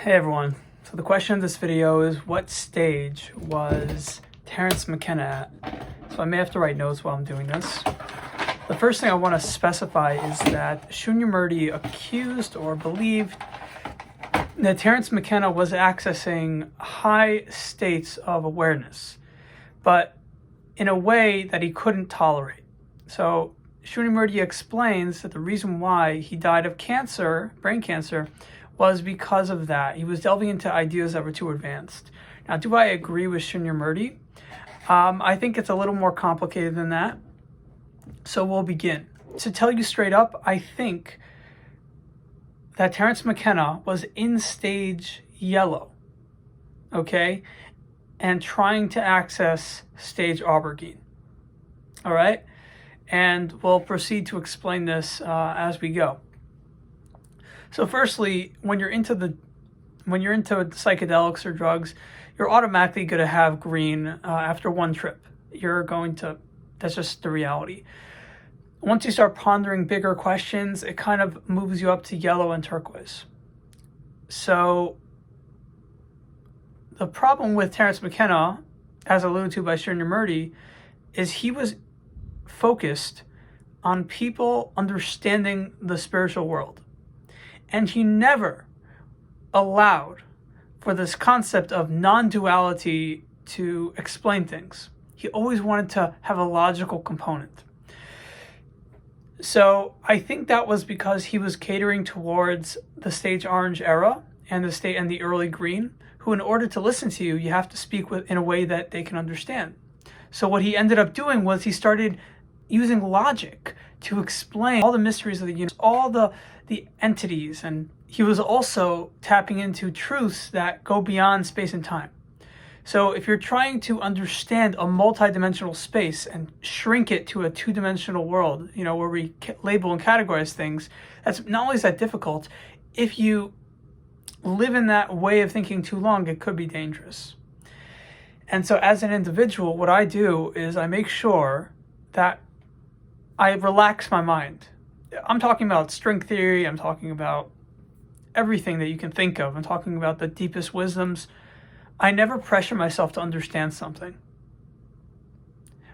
Hey everyone, so the question of this video is, what stage was Terrence McKenna at? So I may have to write notes while I'm doing this. The first thing I want to specify is that Shunyamurti accused or believed that Terrence McKenna was accessing high states of awareness, but in a way that he couldn't tolerate. So Shunyamurti explains that the reason why he died of cancer, brain cancer, was because of that. He was delving into ideas that were too advanced. Now, do I agree with Shunyamurti? I think it's a little more complicated than that. So we'll begin. To tell you straight up, I think that Terrence McKenna was in stage yellow, okay, and trying to access stage aubergine. All right, and we'll proceed to explain this as we go. So firstly, when you're into psychedelics or drugs, you're automatically going to have green after one trip. That's just the reality. Once you start pondering bigger questions, it kind of moves you up to yellow and turquoise. So the problem with Terrence McKenna, as alluded to by Shunyamurti, is he was focused on people understanding the spiritual world. And he never allowed for this concept of non-duality to explain things. He always wanted to have a logical component. So I think that was because he was catering towards the stage orange era and the early green, who, in order to listen to you, you have to speak in a way that they can understand. So what he ended up doing was he started using logic to explain all the mysteries of the universe, all the entities, and he was also tapping into truths that go beyond space and time. So if you're trying to understand a multidimensional space and shrink it to a two-dimensional world, where we label and categorize things, that's not only is that difficult, if you live in that way of thinking too long, it could be dangerous. And so as an individual, what I do is I make sure that I relax my mind. I'm talking about string theory. I'm talking about everything that you can think of. I'm talking about the deepest wisdoms. I never pressure myself to understand something.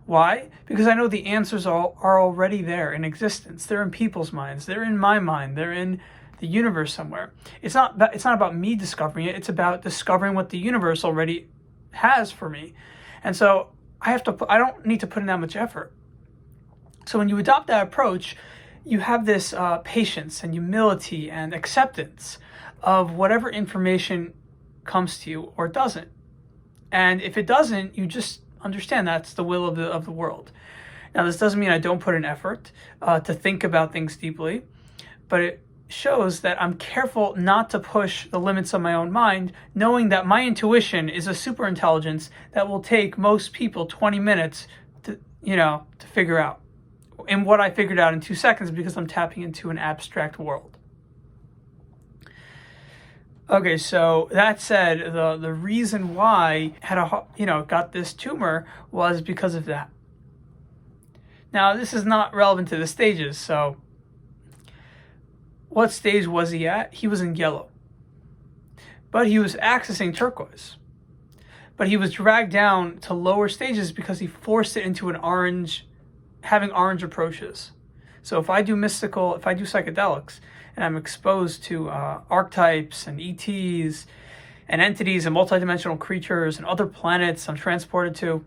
Why? Because I know the answers are already there in existence. They're in people's minds. They're in my mind. They're in the universe somewhere. It's not about me discovering it. It's about discovering what the universe already has for me. And so I don't need to put in that much effort. So when you adopt that approach, you have this patience and humility and acceptance of whatever information comes to you or doesn't. And if it doesn't, you just understand that's the will of the world. Now, this doesn't mean I don't put in effort to think about things deeply, but it shows that I'm careful not to push the limits of my own mind, knowing that my intuition is a super intelligence that will take most people 20 minutes to figure out. And what I figured out in 2 seconds, because I'm tapping into an abstract world. Okay, so that said, the reason why I got this tumor was because of that. Now, this is not relevant to the stages, so what stage was he at? He was in yellow. But he was accessing turquoise. But he was dragged down to lower stages because he forced it into having orange approaches. So if I do psychedelics, and I'm exposed to archetypes and ETs and entities and multidimensional creatures and other planets I'm transported to,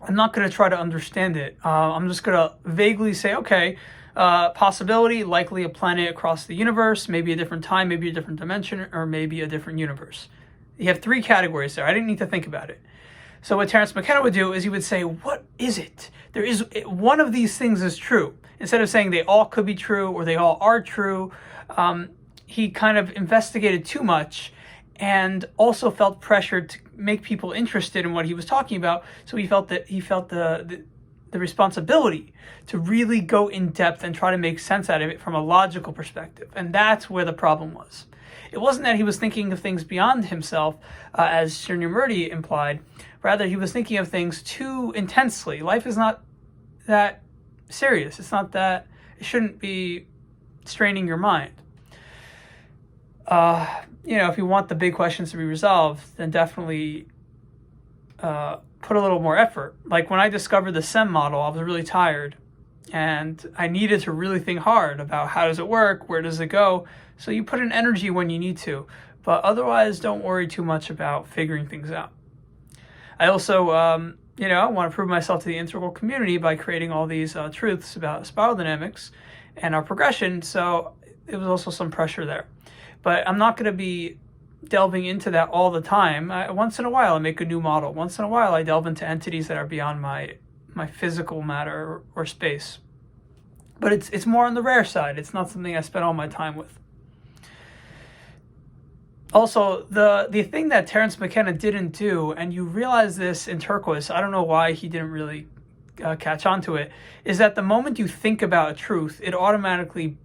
I'm not going to try to understand it. I'm just going to vaguely say, okay, possibility, likely a planet across the universe, maybe a different time, maybe a different dimension, or maybe a different universe. You have 3 categories there. I didn't need to think about it. So what Terence McKenna would do is he would say, what is it? There is one of these things is true. Instead of saying they all could be true or they all are true, he kind of investigated too much and also felt pressured to make people interested in what he was talking about. So he felt the responsibility to really go in depth and try to make sense out of it from a logical perspective. And that's where the problem was. It wasn't that he was thinking of things beyond himself, as Shunyamurti implied. Rather, he was thinking of things too intensely. Life is not that serious. It shouldn't be straining your mind. if you want the big questions to be resolved, then definitely put a little more effort. Like when I discovered the SEM model, I was really tired and I needed to really think hard about how does it work, where does it go. So you put in energy when you need to, but otherwise don't worry too much about figuring things out. I also, want to prove myself to the integral community by creating all these truths about spiral dynamics and our progression. So it was also some pressure there, but I'm not going to be delving into that all the time. Once in a while, I make a new model. Once in a while, I delve into entities that are beyond my physical matter or space. But it's more on the rare side. It's not something I spend all my time with. Also, the thing that Terrence McKenna didn't do, and you realize this in Turquoise, I don't know why he didn't really catch on to it, is that the moment you think about a truth, it automatically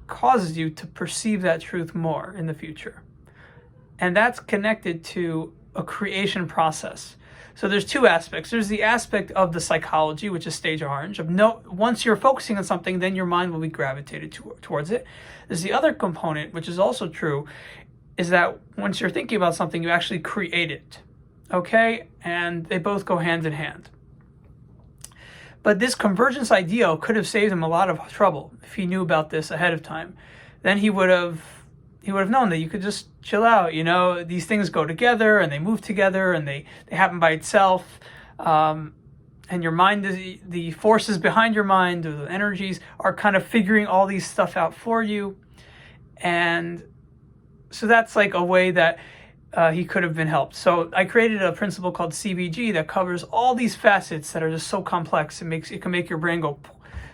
causes you to perceive that truth more in the future. And that's connected to a creation process. So there's two aspects. There's the aspect of the psychology, which is stage orange. Once you're focusing on something, then your mind will be gravitated towards it. There's the other component, which is also true, is that once you're thinking about something, you actually create it. Okay? And they both go hand in hand. But this convergence ideal could have saved him a lot of trouble if he knew about this ahead of time. Then he would have known that you could just chill out. These things go together and they move together and they happen by itself. And your mind, the forces behind your mind, or the energies, are kind of figuring all these stuff out for you. And so that's like a way that he could have been helped. So I created a principle called CBG that covers all these facets that are just so complex. It can make your brain go.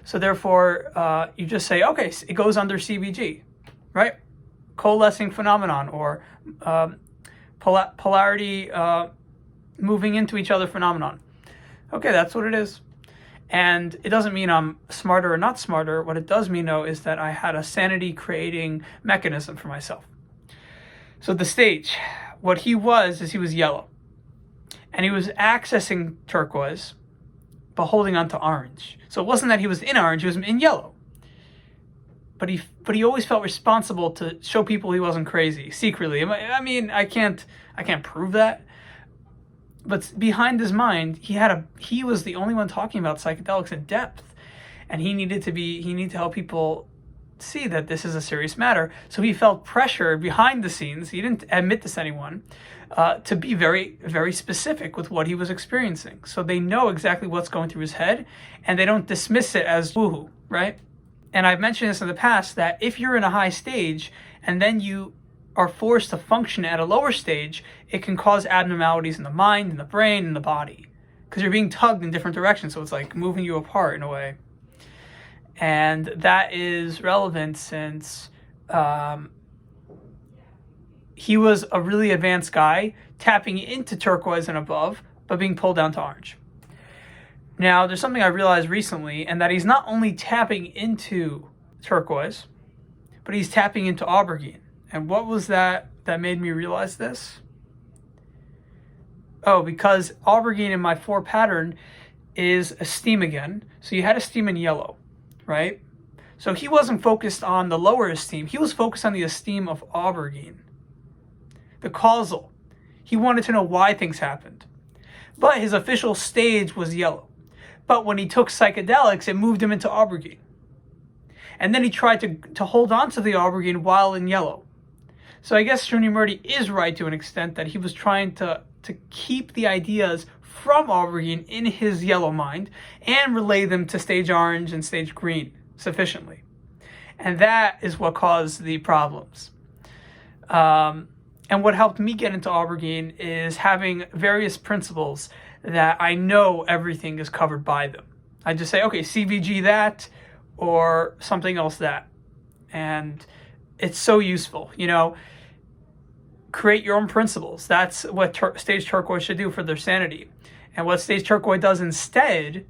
So therefore, you just say, okay, it goes under CBG, right? Coalescing phenomenon, or polarity moving into each other phenomenon. Okay, that's what it is. And it doesn't mean I'm smarter or not smarter. What it does mean, though, is that I had a sanity creating mechanism for myself. So the stage, what he was yellow. And he was accessing turquoise, but holding on to orange. So it wasn't that he was in orange, he was in yellow. But he always felt responsible to show people he wasn't crazy secretly. I mean, I can't prove that. But behind his mind, he was the only one talking about psychedelics in depth, and he needed to help people see that this is a serious matter. So he felt pressure behind the scenes. He didn't admit this to anyone, to be very, very specific with what he was experiencing. So they know exactly what's going through his head, and they don't dismiss it as woohoo, right? And I've mentioned this in the past, that if you're in a high stage and then you are forced to function at a lower stage, it can cause abnormalities in the mind, in the brain, in the body, because you're being tugged in different directions. So it's like moving you apart in a way. And that is relevant since he was a really advanced guy tapping into turquoise and above, but being pulled down to orange. Now, there's something I realized recently, and that he's not only tapping into turquoise, but he's tapping into aubergine. And what was that made me realize this? Oh, because aubergine in my 4 pattern is a steam again. So you had a steam in yellow, right? So he wasn't focused on the lower esteem. He was focused on the esteem of aubergine, the causal. He wanted to know why things happened. But his official stage was yellow. But when he took psychedelics, it moved him into aubergine. And then he tried to hold on to the aubergine while in yellow. So I guess Srinivamurti is right to an extent that he was trying to keep the ideas from aubergine in his yellow mind and relay them to stage orange and stage green sufficiently. And that is what caused the problems. And what helped me get into aubergine is having various principles that I know everything is covered by them. I just say, okay, CBG that, or something else that. And it's so useful, create your own principles. That's what stage turquoise should do for their sanity. And what stage turquoise does instead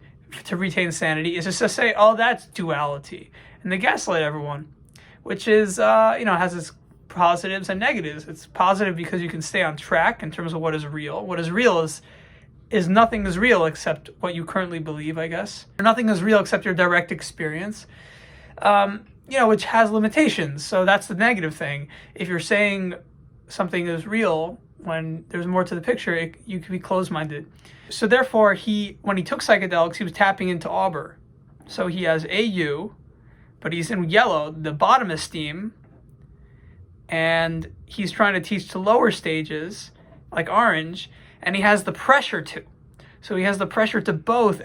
to retain sanity is just to say, oh, that's duality. And they gaslight everyone, which is, has its positives and negatives. It's positive because you can stay on track in terms of what is real. What is real is nothing is real except what you currently believe, I guess. Nothing is real except your direct experience. which has limitations. So that's the negative thing. If you're saying something is real when there's more to the picture, you can be closed-minded. So therefore, when he took psychedelics, he was tapping into Auber. So he has AU, but he's in yellow, the bottom is steam, and he's trying to teach to lower stages, like orange, and he has the pressure to. So he has the pressure to both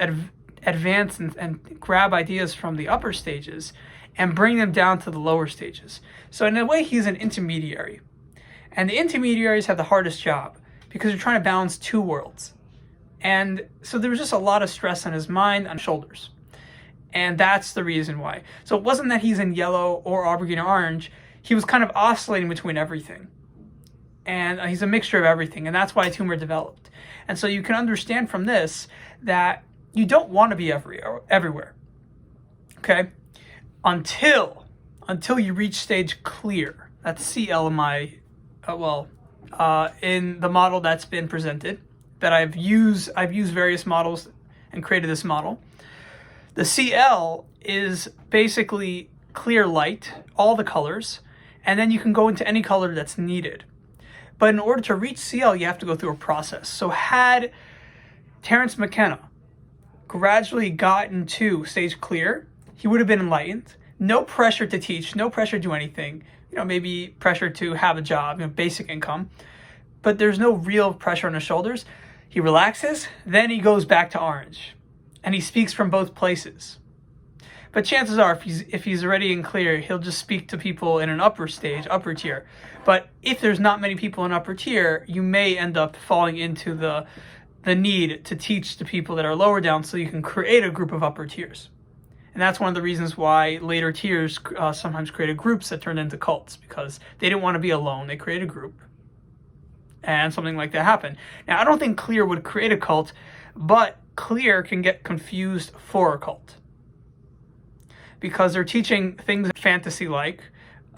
advance and grab ideas from the upper stages and bring them down to the lower stages. So in a way, he's an intermediary. And the intermediaries have the hardest job because they're trying to balance two worlds. And so there was just a lot of stress on his mind, on his shoulders. And that's the reason why. So it wasn't that he's in yellow or aubergine or orange. He was kind of oscillating between everything. And he's a mixture of everything. And that's why a tumor developed. And so you can understand from this that you don't want to be everywhere. Okay? Until you reach stage clear. That's CLMI. In the model that's been presented, that I've used various models and created this model. The CL is basically clear light, all the colors, and then you can go into any color that's needed. But in order to reach CL, you have to go through a process. So had Terrence McKenna gradually gotten to stage clear, he would have been enlightened. No pressure to teach, no pressure to do anything. Maybe pressure to have a job, basic income. But there's no real pressure on his shoulders. He relaxes, then he goes back to orange. And he speaks from both places. But chances are, if he's already in clear, he'll just speak to people in an upper stage, upper tier. But if there's not many people in upper tier, you may end up falling into the need to teach to people that are lower down so you can create a group of upper tiers. And that's one of the reasons why later tiers sometimes created groups that turned into cults, because they didn't want to be alone. They created a group. And something like that happened. Now, I don't think clear would create a cult, but clear can get confused for a cult. Because they're teaching things fantasy-like.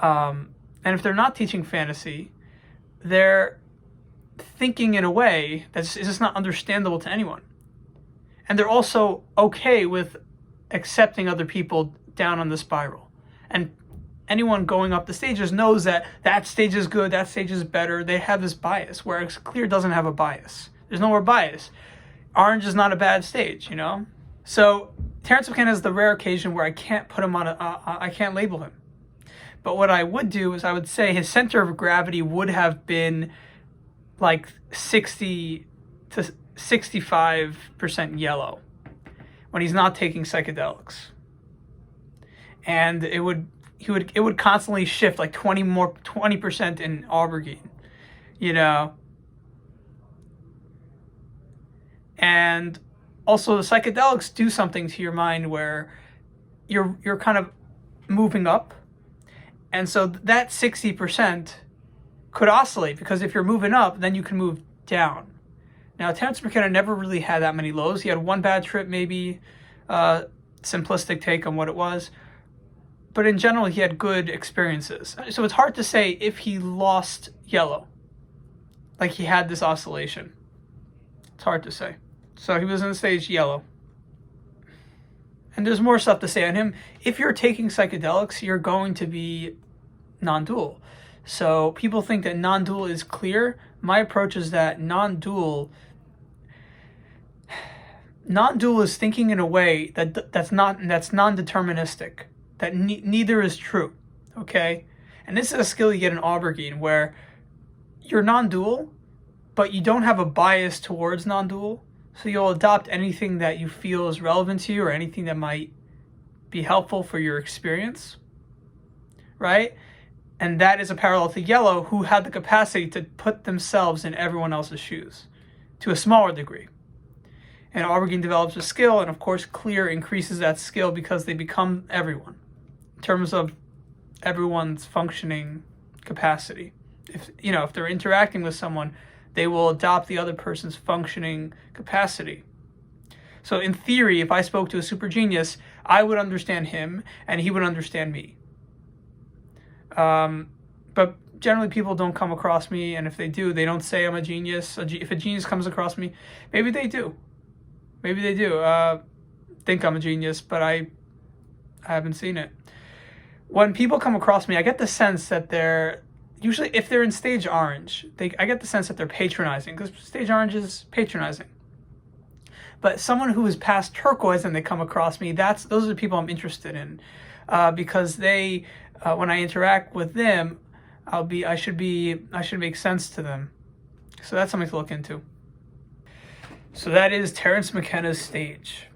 And if they're not teaching fantasy, they're thinking in a way that's just not understandable to anyone. And they're also okay with accepting other people down on the spiral. And anyone going up the stages knows that stage is good, that stage is better. They have this bias, whereas clear doesn't have a bias. There's no more bias. Orange is not a bad stage, So Terrence McKenna is the rare occasion where I can't put him on I can't label him. But what I would do is I would say his center of gravity would have been like 60 to 65% yellow when he's not taking psychedelics. And it would constantly shift like 20% in aubergine, And also the psychedelics do something to your mind where you're kind of moving up. And so that 60% could oscillate, because if you're moving up, then you can move down. Now, Terrence McKenna never really had that many lows. He had one bad trip, maybe, simplistic take on what it was. But in general, he had good experiences. So it's hard to say if he lost yellow, like he had this oscillation. It's hard to say. So he was in stage yellow. And there's more stuff to say on him. If you're taking psychedelics, you're going to be non-dual. So people think that non-dual is clear. My approach is that non-dual is thinking in a way that's non-deterministic, that neither is true, okay? And this is a skill you get in aubergine, where you're non-dual, but you don't have a bias towards non-dual, so you'll adopt anything that you feel is relevant to you or anything that might be helpful for your experience, right? And that is a parallel to yellow, who had the capacity to put themselves in everyone else's shoes to a smaller degree. And aubergine develops a skill, and of course clear increases that skill because they become everyone in terms of everyone's functioning capacity. If they're interacting with someone, they will adopt the other person's functioning capacity. So in theory, if I spoke to a super genius, I would understand him and he would understand me. But generally people don't come across me, and if they do, they don't say I'm a genius. If a genius comes across me, maybe they do. Think I'm a genius, but I haven't seen it. when people come across me, I get the sense that they're usually, if they're in stage orange, I get the sense that they're patronizing, because stage orange is patronizing. But someone who is past turquoise and they come across me, those are the people I'm interested in, because they, when I interact with them, I should make sense to them. So that's something to look into. So that is Terrence McKenna's stage.